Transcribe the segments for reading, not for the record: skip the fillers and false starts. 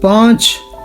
5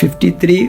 53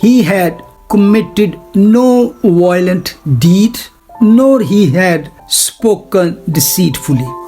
He had committed no violent deed, nor he had spoken deceitfully।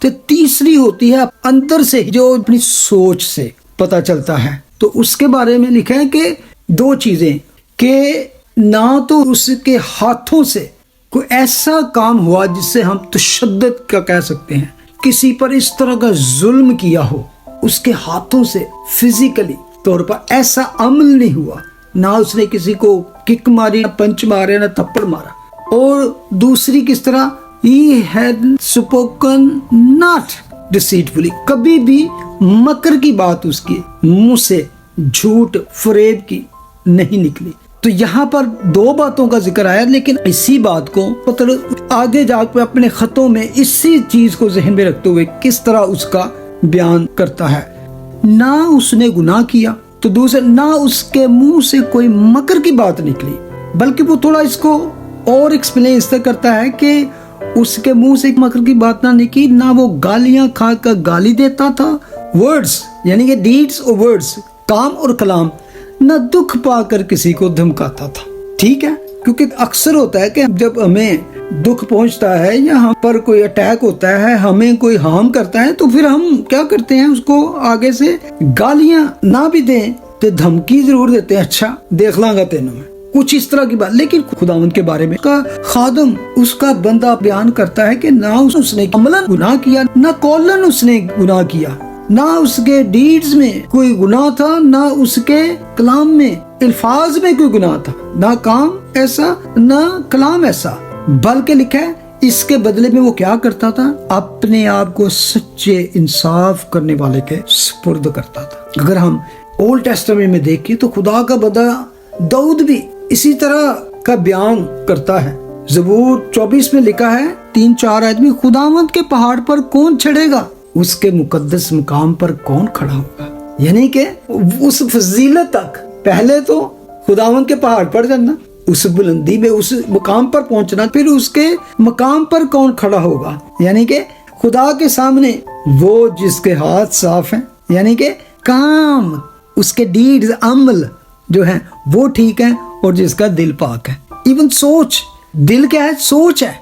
تو تیسری ہوتی ہے اندر سے جو اپنی سوچ سے پتہ چلتا ہے. تو اس کے بارے میں لکھا ہے کہ دو چیزیں کہ نہ تو اس کے ہاتھوں سے کوئی ایسا کام ہوا جس سے ہم تشدد کا کہہ سکتے ہیں, کسی پر اس طرح کا ظلم کیا ہو, اس کے ہاتھوں سے فزیکلی طور پر ایسا عمل نہیں ہوا, نہ اس نے کسی کو کک ماری, نہ پنچ مارے, نہ تھپڑ مارا. اور دوسری کس طرح, he had spoken not deceitfully, کبھی بھی مکر کی بات اس کے منہ سے, جھوٹ فریب کی نہیں نکلی. تو یہاں پر دو باتوں کا ذکر آیا, لیکن اسی بات کو آگے جا کے اپنے خطوں میں اسی چیز کو ذہن میں رکھتے ہوئے کس طرح اس کا بیان کرتا ہے. نہ اس نے گناہ کیا, تو دوسرے نہ اس کے منہ سے کوئی مکر کی بات نکلی, بلکہ وہ تھوڑا اس کو اور ایکسپلین اس طرح کرتا ہے کہ اس کے منہ سے مکر کی بات نہ نکلی, نہ وہ گالیاں کھا کر گالی دیتا تھا, ورڈز یعنی کہ ڈیڈز اور ورڈز, کام اور کلام, نہ دکھ پا کر کسی کو دھمکاتا تھا. ٹھیک ہے, کیونکہ اکثر ہوتا ہے کہ جب ہمیں دکھ پہنچتا ہے یا ہم پر کوئی اٹیک ہوتا ہے, ہمیں کوئی ہارم کرتا ہے, تو پھر ہم کیا کرتے ہیں, اس کو آگے سے گالیاں نہ بھی دیں تو دھمکی ضرور دیتے ہیں, اچھا دیکھ لاں گا تینوں میں, کچھ اس طرح کی بات. لیکن خداوند کے بارے میں کا خادم, اس کا بندہ بیان کرتا ہے کہ نہ اس نے عملاً گناہ کیا, نہ قولاً اس نے گناہ کیا, نہ اس کے ڈیڈز میں کوئی گناہ تھا, نہ اس کے کلام میں الفاظ میں کوئی گناہ تھا, نہ کام ایسا نہ کلام ایسا, بلکہ لکھا ہے اس کے بدلے میں وہ کیا کرتا تھا, اپنے آپ کو سچے انصاف کرنے والے کے سپرد کرتا تھا. اگر ہم اولڈ ٹیسٹمنٹ میں دیکھیں تو خدا کا بندہ داؤد بھی اسی طرح کا بیان کرتا ہے. زبور 24 میں لکھا ہے 3-4 آیت میں, خداوند کے پہاڑ پر کون چڑھے گا, اس کے مقدس مقام پر کون کھڑا ہوگا. یعنی کہ اس فضیلت تک پہلے تو خداوند کے پہاڑ پر جانا, اس بلندی میں اس مقام پر پہنچنا, پھر اس کے مقام پر کون کھڑا ہوگا, یعنی کہ خدا کے سامنے وہ جس کے ہاتھ صاف ہیں, یعنی کہ کام اس کے ڈیڈز عمل جو ہیں وہ ٹھیک ہیں, اور جس کا دل پاک ہے. ایون سوچ, دل کیا ہے, سوچ ہے.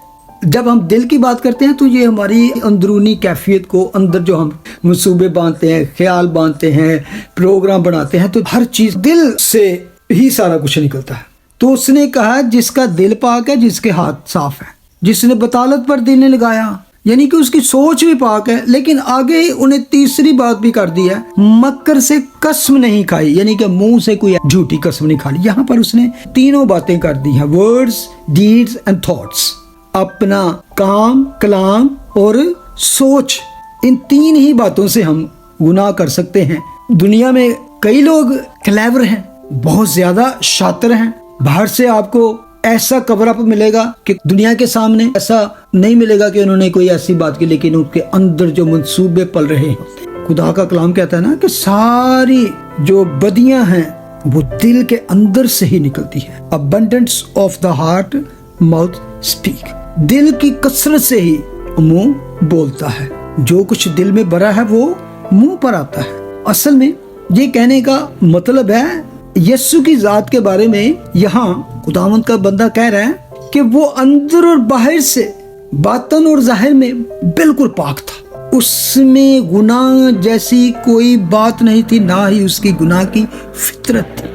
جب ہم دل کی بات کرتے ہیں تو یہ ہماری اندرونی کیفیت کو, اندر جو ہم منصوبے باندھتے ہیں, خیال باندھتے ہیں, پروگرام بناتے ہیں, تو ہر چیز دل سے ہی سارا کچھ نکلتا ہے. تو اس نے کہا جس کا دل پاک ہے, جس کے ہاتھ صاف ہے, جس نے بطالت پر دل نے لگایا, یعنی کہ اس کی سوچ بھی پاک ہے. لیکن آگے انہیں تیسری بات بھی کر دی ہے, مکر سے قسم نہیں کھائی, یعنی کہ منہ سے کوئی جھوٹی قسم نہیں کھائی. یہاں پر اس نے تینوں باتیں کر دی ہیں, ورڈز, ڈیڈز اینڈ تھاٹس. اپنا کام, کلام اور سوچ, ان تین ہی باتوں سے ہم گناہ کر سکتے ہیں. دنیا میں کئی لوگ کلیور ہیں, بہت زیادہ شاطر ہیں. باہر سے آپ کو ایسا کور اپ ملے گا کہ دنیا کے سامنے ایسا نہیں ملے گا کہ انہوں نے کوئی ایسی بات کی, لیکن ان کے اندر جو منصوبے پل رہے ہیں. خدا کا کلام کہتا ہے نا کہ ساری جو بدیاں ہیں وہ دل کے اندر سے ہی نکلتی ہے. abundance of the heart mouth speak, دل کی کثرت سے ہی منہ بولتا ہے. جو کچھ دل میں بھرا ہے وہ منہ پر آتا ہے. اصل میں یہ کہنے کا مطلب ہے, یسوع کی ذات کے بارے میں یہاں خداوند کا بندہ کہہ رہا ہے کہ وہ اندر اور باہر سے, باطن اور ظاہر میں بالکل پاک تھا. اس میں گناہ جیسی کوئی بات نہیں تھی, نہ ہی اس کی گناہ کی فطرت تھی.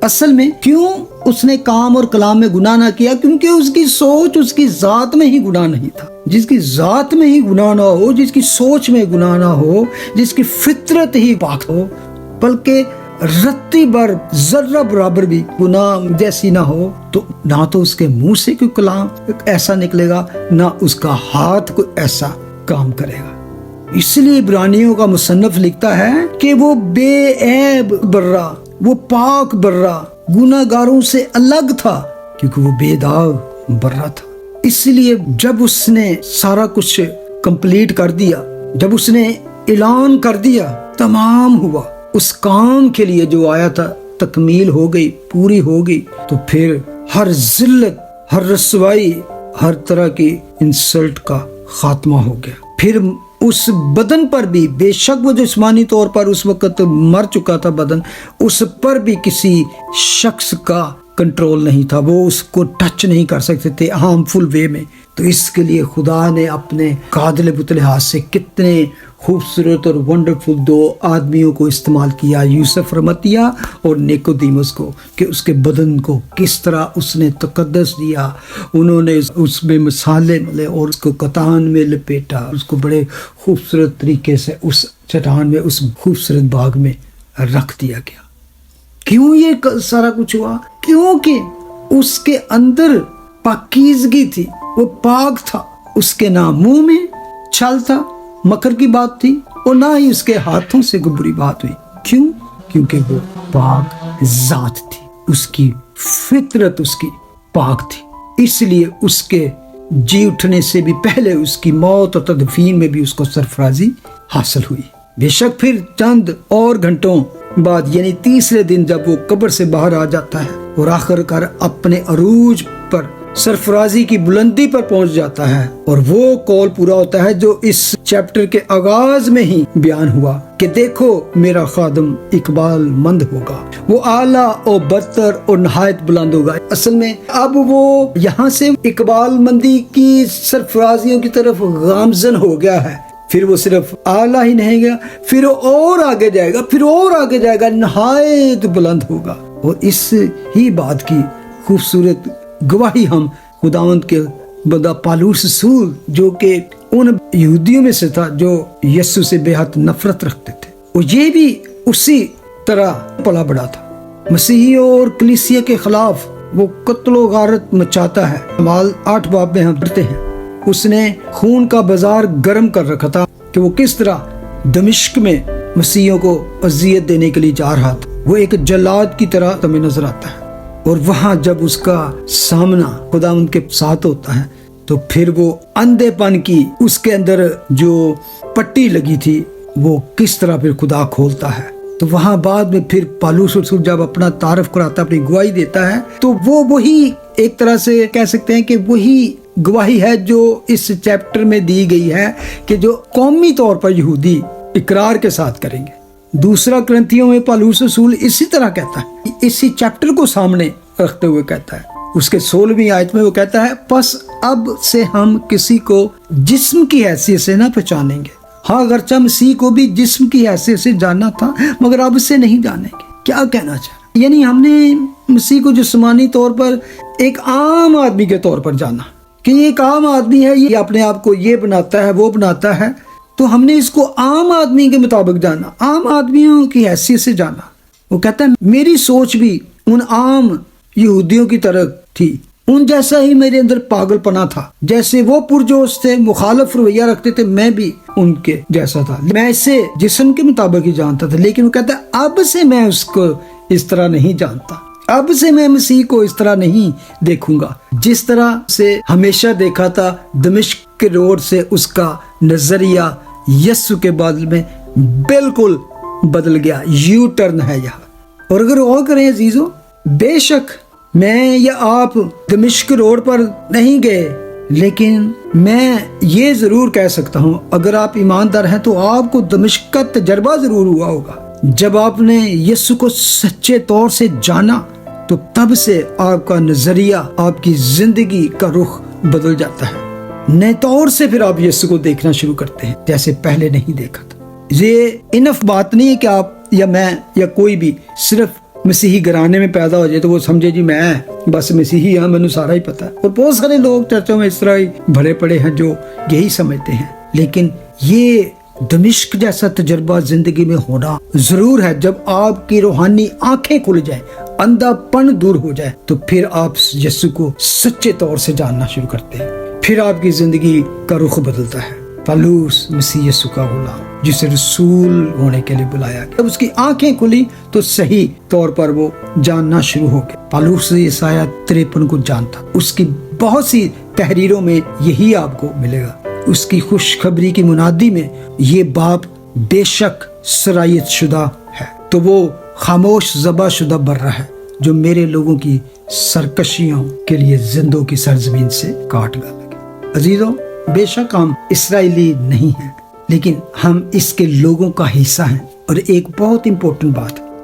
اصل میں کیوں اس نے کام اور کلام میں گناہ نہ کیا, کیونکہ اس کی سوچ, اس کی ذات میں ہی گناہ نہیں تھا. جس کی ذات میں ہی گناہ نہ ہو, جس کی سوچ میں گناہ نہ ہو, جس کی فطرت ہی پاک ہو, بلکہ رتی بر ذرہ برابر بھی گناہ جیسی نہ ہو, تو نہ تو اس کے منہ سے کوئی کلام ایسا نکلے گا, نہ اس کا ہاتھ کوئی ایسا کام کرے گا. اس لیے عبرانیوں کا مصنف لکھتا ہے کہ وہ بے عیب برا, وہ پاک برا, گناہ گاروں سے الگ تھا, کیونکہ وہ بے داغ برا تھا. اس لیے جب اس نے سارا کچھ کمپلیٹ کر دیا, جب اس نے اعلان کر دیا, تمام ہوا, اس کام کے لیے جو آیا تھا تکمیل ہو گئی, پوری ہو گئی, تو پھر ہر ذلت, ہر رسوائی, ہر طرح کی انسلٹ کا خاتمہ ہو گیا. پھر اس بدن پر بھی, بے شک وہ جسمانی طور پر اس وقت مر چکا تھا بدن, اس پر بھی کسی شخص کا کنٹرول نہیں تھا، وہ اس کو ٹچ نہیں کر سکتے تھے ہارمفل وے میں. تو اس کے لیے خدا نے اپنے قابل لحاظ سے کتنے خوبصورت اور ونڈرفل 2 آدمیوں کو استعمال کیا، یوسف رمتیہ اور نیکودیمس کو، کہ اس کے بدن کو کس طرح اس نے تقدس دیا. انہوں نے اس میں مسالے ملے اور اس کو کتان میں لپیٹا، اس کو بڑے خوبصورت طریقے سے اس چٹان میں، اس خوبصورت باغ میں رکھ دیا گیا. کیوں یہ سارا کچھ ہوا؟ کیونکہ اس کے اندر پاکیزگی تھی، وہ پاک تھا. اس کے نہ منہ میں چھل تھا، مکر کی بات تھی، اور نہ ہی اس کے ہاتھوں سے کوئی بری بات ہوئی. کیوں؟ کیونکہ وہ پاک ذات تھی، اس کی فطرت اس کی پاک تھی. اس لیے اس کے جی اٹھنے سے بھی پہلے اس کی موت اور تدفین میں بھی اس کو سرفرازی حاصل ہوئی. بے شک پھر چند اور گھنٹوں بعد یعنی تیسرے دن جب وہ قبر سے باہر آ جاتا ہے اور آخر کار اپنے عروج پر سرفرازی کی بلندی پر پہنچ جاتا ہے، اور وہ قول پورا ہوتا ہے جو اس چیپٹر کے آغاز میں ہی بیان ہوا کہ دیکھو میرا خادم اقبال مند ہوگا، وہ اعلیٰ اور برتر اور نہایت بلند ہوگا. اصل میں اب وہ یہاں سے اقبال مندی کی سرفرازیوں کی طرف گامزن ہو گیا ہے. پھر وہ صرف اعلیٰ ہی نہیں گیا، پھر وہ اور آگے جائے گا، پھر اور آگے جائے گا، نہایت بلند ہوگا. اور اس ہی بات کی خوبصورت گواہی ہم خداوند کے بندہ پالوس رسول، جو کہ ان یہودیوں میں سے تھا جو یسوع سے بے حد نفرت رکھتے تھے، اور یہ بھی اسی طرح پلا بڑا تھا. مسیحیوں اور کلیسیا کے خلاف وہ قتل و غارت مچاتا ہے. اعمال 8 باب میں ہم پڑھتے ہیں اس نے خون کا بازار گرم کر رکھا تھا کہ وہ کس طرح دمشق میں مسیحیوں کو اذیت دینے کے لیے جا رہا تھا. وہ ایک جلاد کی طرح ہمیں نظر آتا ہے، اور وہاں جب اس کا سامنا خدا ان کے ساتھ ہوتا ہے تو پھر وہ اندھے پن کی اس کے اندر جو پٹی لگی تھی وہ کس طرح پھر خدا کھولتا ہے. تو وہاں بعد میں پھر پالوس رسول جب اپنا تعارف کراتا ہے، اپنی گواہی دیتا ہے، تو وہ وہی ایک طرح سے کہہ سکتے ہیں کہ وہی گواہی ہے جو اس چیپٹر میں دی گئی ہے کہ جو قومی طور پر یہودی اقرار کے ساتھ کریں گے. دوسرا کرنتھیوں میں پالوس رسول اسی طرح کہتا ہے، اسی چیپٹر کو سامنے رکھتے ہوئے کہتا ہے. اس کے 16ویں آیت میں وہ کہتا ہے پس اب سے ہم کسی کو جسم کی حیثیت سے نہ پہچانیں گے. ہاں اگرچہ مسیح کو بھی جسم کی حیثیت سے جاننا تھا مگر اب سے نہیں جانیں گے. کیا کہنا چاہ رہا؟ یعنی ہم نے مسیح کو جسمانی طور پر ایک عام آدمی کے طور پر جانا کہ یہ ایک عام آدمی ہے، یہ اپنے آپ کو یہ بناتا ہے وہ بناتا ہے، تو ہم نے اس کو عام آدمی کے مطابق جانا، عام آدمیوں کی حیثیت سے جانا. وہ کہتا ہے میری سوچ بھی ان عام یہودیوں کی طرح تھی، ان جیسا ہی میرے اندر پاگل پنا تھا. جیسے وہ پرجوش تھے، مخالف رویہ رکھتے تھے، میں بھی ان کے جیسا تھا. میں اسے جسم کے مطابق ہی جانتا تھا، لیکن وہ کہتا ہے اب سے میں اس کو اس طرح نہیں جانتا، اب سے میں مسیح کو اس طرح نہیں دیکھوں گا جس طرح سے ہمیشہ دیکھا تھا. دمشق کے روڈ سے اس کا نظریہ یسوع کے بادل میں بالکل بدل گیا، یو ٹرن ہے یہاں. اور اگر غور کریں عزیزو، بے شک میں یا آپ دمشق روڈ پر نہیں گئے، لیکن میں یہ ضرور کہہ سکتا ہوں اگر آپ ایماندار ہیں تو آپ کو دمشق کا تجربہ ضرور ہوا ہوگا. جب آپ نے یسوع کو سچے طور سے جانا تو تب سے آپ کا نظریہ، آپ کی زندگی کا رخ بدل جاتا ہے. نئے طور سے پھر آپ یسوع کو دیکھنا شروع کرتے ہیں جیسے پہلے نہیں دیکھا تھا. یہ انف بات نہیں ہے کہ آپ یا میں یا کوئی بھی صرف مسیحی گھرانے میں پیدا ہو جائے تو وہ سمجھے جی میں بس مسیحی ہاں، میں سارا ہی پتا ہے. اور بہت سارے لوگ چرچوں میں اس طرح ہی بھرے پڑے ہیں جو یہی سمجھتے ہیں. لیکن یہ دمشق جیسا تجربہ زندگی میں ہونا ضرور ہے. جب آپ کی روحانی آنکھیں کھل جائیں، اندھا پن دور ہو جائے، تو پھر آپ یسوع کو سچے طور سے جاننا شروع کرتے ہیں. پھر آپ کی زندگی کا رخ بدلتا ہے. پالوس مسیح یسوع کا غلام جسے رسول ہونے کے لیے بلایا گیا، جب اس کی آنکھیں کھلی تو صحیح طور پر وہ جاننا شروع ہو گیا. پالوس یسایہ 53 کو جانتا. اس کی بہت سی تحریروں میں یہی آپ کو ملے گا. اس کی خوشخبری کی منادی میں یہ باپ بے شک سرایت شدہ ہے، تو وہ خاموش ذبح شدہ برہ ہے جو میرے لوگوں کی سرکشیوں کے لیے زندوں کی سرزمین سے کاٹ گا لگے. عزیزوں، بے شک ہم اسرائیلی نہیں ہیں، لیکن ہم اس کے لوگوں کا حصہ ہیں. اور ایک بہت امپورٹنٹ بات،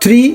3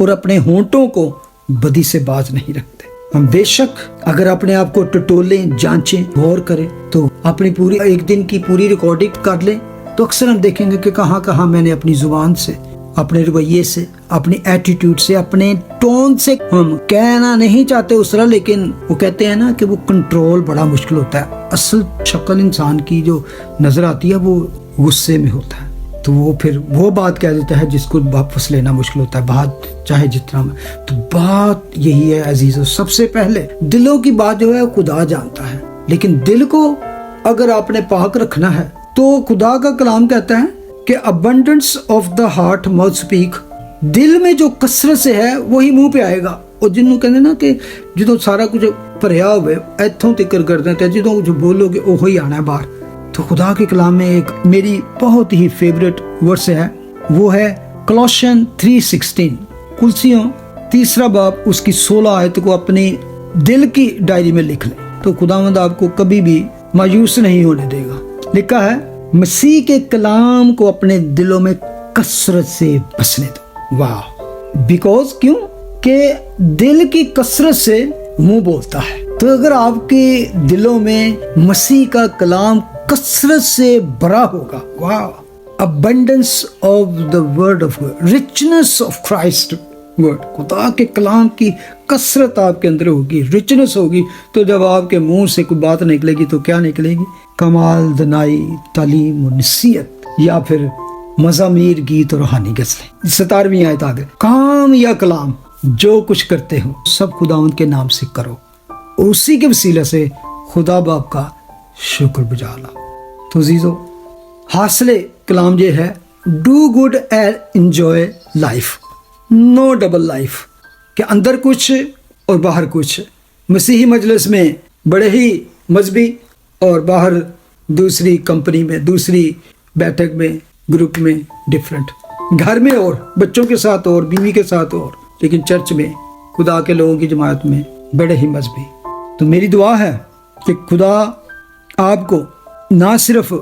اور اپنے ہونٹوں کو بدی سے باز نہیں رکھتے۔ ہم بے شک اگر اپنے آپ کو ٹٹولیں، جانچیں، غور کریں تو اپنی پوری ایک دن کی پوری ریکارڈنگ کر لیں تو اکثر ہم دیکھیں گے کہ کہاں کہاں میں نے اپنی زبان سے، اپنے رویے سے، اپنی ایٹیٹیوڈ سے، اپنے ٹون سے، ہم کہنا نہیں چاہتے اس طرح، لیکن وہ کہتے ہیں نا کہ وہ کنٹرول بڑا مشکل ہوتا ہے۔ اصل شکل انسان کی جو نظر آتی ہے وہ غصے میں ہوتا ہے، تو وہ پھر وہ بات کہہ دیتا ہے جس کو واپس لینا مشکل ہوتا ہے، بات چاہے جتنا میں۔ تو بات یہی ہے عزیزو، سب سے پہلے دلوں کی بات جو ہے خدا جانتا ہے، لیکن دل کو اگر آپ نے پاک رکھنا ہے تو خدا کا کلام کہتا ہے کہ abundance of the heart mouth speak، دل میں جو کثرت سے ہے وہی منہ پہ آئے گا۔ اور جنہوں کہتے ہیں نا کہ جدوں سارا کچھ بھریا ہوئے ایتھوں تکر کر دیتے ہیں، جدوں جو بولو گے وہی آنا ہے باہر۔ تو خدا کے کلام میں ایک میری بہت ہی فیوریٹ ورس ہے، وہ ہے کولوسین 3:16، کلسیوں 3 باب اس کی 16 آیت کو اپنی دل کی ڈائری میں لکھ لیں تو خداوند آپ کو کبھی بھی مایوس نہیں ہونے دے گا۔ لکھا ہے مسیح کے کلام کو اپنے دلوں میں کثرت سے بسنے دو۔ واہ، بیکوز کیوں کہ دل کی کثرت سے منہ بولتا ہے۔ تو اگر آپ کے دلوں میں مسیح کا کلام کثرت سے بھرا ہوگا، واہ، abundance of the word of God، richness of Christ word، خدا کے کلام کی کثرت آپ کے اندر ہوگی، richness ہوگی، تو جب آپ کے منہ سے کوئی بات نکلے گی تو کیا نکلے گی؟ کمال، دنائی، تعلیم و نصیحت، یا پھر مزامیر، گیت اور روحانی غزلیں۔ 17ویں آیت آگے، کام یا کلام جو کچھ کرتے ہو سب خداوند کے نام سے کرو، اور اسی کے وسیلہ سے خدا باپ کا شکر بجا لاؤ۔ تو عزیزو، حاصل کلام یہ ہے، do good and enjoy life, no double life, کہ اندر کچھ اور باہر کچھ۔ مسیحی مجلس میں بڑے ہی مذہبی اور باہر دوسری کمپنی میں، دوسری بیٹھک میں، گروپ میں ڈفرنٹ، گھر میں اور بچوں کے ساتھ اور بیوی کے ساتھ اور، لیکن چرچ میں خدا کے لوگوں کی جماعت میں بڑے ہی مذہبی۔ تو میری دعا ہے کہ خدا آپ کو نہ صرف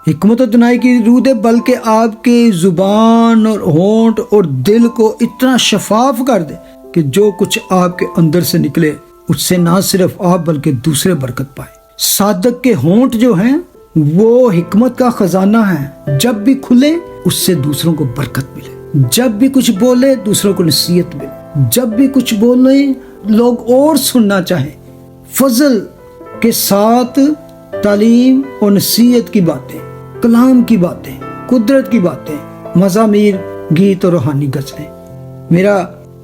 حکمت و دنائی کی روح دے، بلکہ آپ کی زبان اور ہونٹ اور دل کو اتنا شفاف کر دے کہ جو کچھ آپ کے اندر سے نکلے اس سے نہ صرف آپ بلکہ دوسرے برکت پائے۔ صادق کے ہونٹ جو ہیں وہ حکمت کا خزانہ ہے، جب بھی کھلے اس سے دوسروں کو برکت ملے، جب بھی کچھ بولے دوسروں کو نصیحت ملے، جب بھی کچھ بولے لوگ اور سننا چاہیں۔ فضل کے ساتھ تعلیم اور نصیحت کی باتیں، کلام کی باتیں، قدرت کی باتیں، مزامیر، گیت اور روحانی غزلیں۔ میرا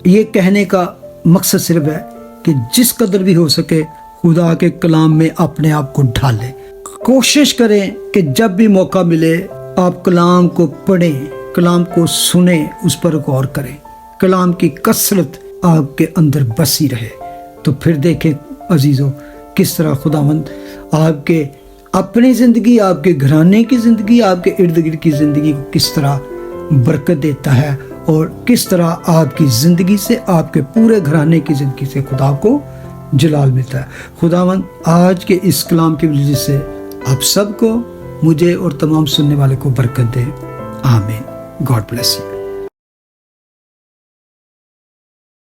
یہ کہنے کا مقصد صرف ہے کہ جس قدر بھی ہو سکے خدا کے کلام میں اپنے آپ کو ڈھالیں۔ کوشش کریں کہ جب بھی موقع ملے آپ کلام کو پڑھیں، کلام کو سنیں، اس پر غور کریں، کلام کی کثرت آپ کے اندر بسی رہے۔ تو پھر دیکھیں عزیزو کس طرح خداوند آپ کے اپنی زندگی، آپ کے گھرانے کی زندگی، آپ کے ارد گرد کی زندگی کو کس طرح برکت دیتا ہے، اور کس طرح آپ کی زندگی سے، آپ کے پورے گھرانے کی زندگی سے خدا کو جلال ملتا ہے۔ خداوند آج کے اس کلام کی وجہ سے آپ سب کو، مجھے اور تمام سننے والے کو برکت دے، آمین۔ God bless you.